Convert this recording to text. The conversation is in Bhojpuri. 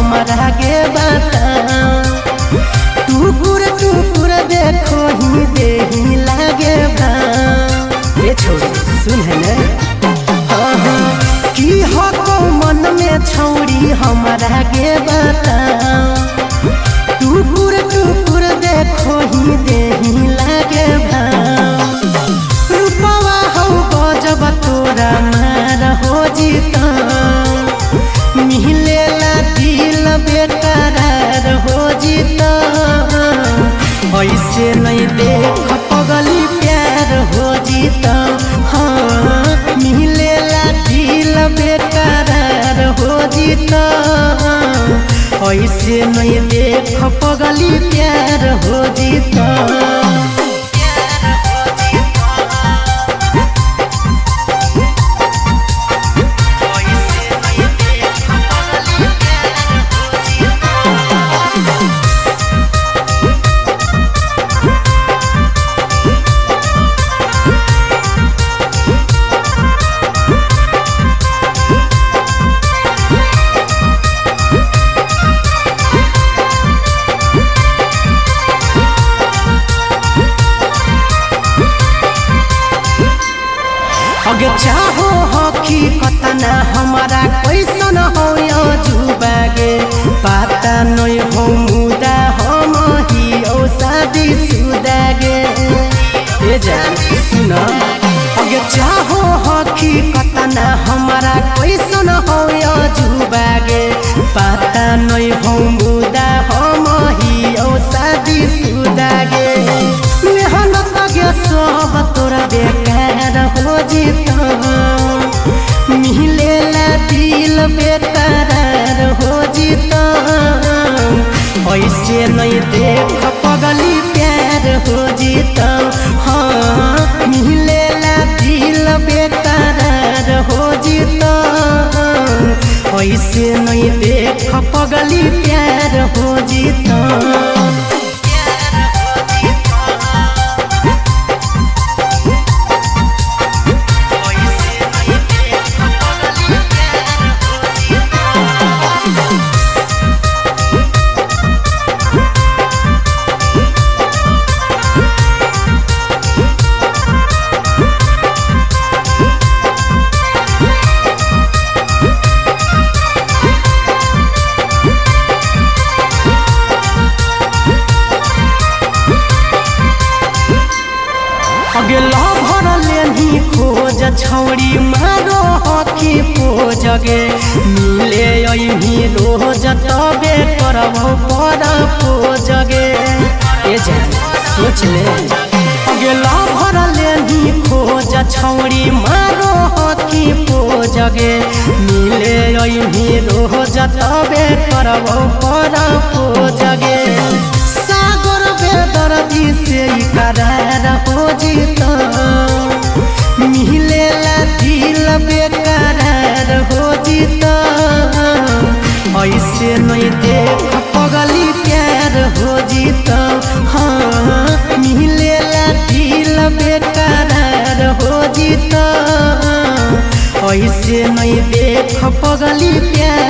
हमारा के बताओ। टुकुर टुकुर देखो ही देही लागे भाव। ये छोड़ी सुन है ना की हो को मन में छौड़ी हमारा के बताओ। टुकुर टुकुर देखो ही देही लागे भाव। रूपवा हो गजब तोरा मार हो जीता। मिलेला दिल बेकरार हो जीता। ऐसे नहीं देख पगली प्यार हो जीता। हाँ मिलेला दिल बेकरार हो जीता। ऐसे नहीं देख पगली प्यार हो जीता। अगे चाहो हकी कतना हमारा कैसन हो जुबागे। पता नहीं हो मुदा हम ही ओ शादी सुदागे। ए जान सुना अगे चाहो हकी कतना हमारा कैसन हो जुबागे। पता नहीं हो मुदा हम ही ओ शादी सुदागे। मेहनत गे सब तोरा बेकार हो जीता। मिलेला दिल बेकरार हो जीता। ऐसे नहीं देख पगली प्यार हो जीता। हाँ मिलेला दिल बेकरार हो जीता। ऐसे नहीं देख पगली प्यार हो जीता। अगे लभर लेनी खोज छौड़ी मारो हकी पोजगे। मिले यही रोज तबे करबो पर पोजगे। ए जान सोच ले अगे लभर लेनी खोज छौड़ी मारो हकी पोजगे। मिले यही रोज तबे करबो पर पोजगे। सागर बेदर्दी से करार हो जीता। मिलेला दिल बेकरार हो जीता। ऐसे नहीं देख पगली प्यार हो जीता। हाँ मिलेला दिल बेकरार हो जीता। ऐसे नहीं देख पगली प्यार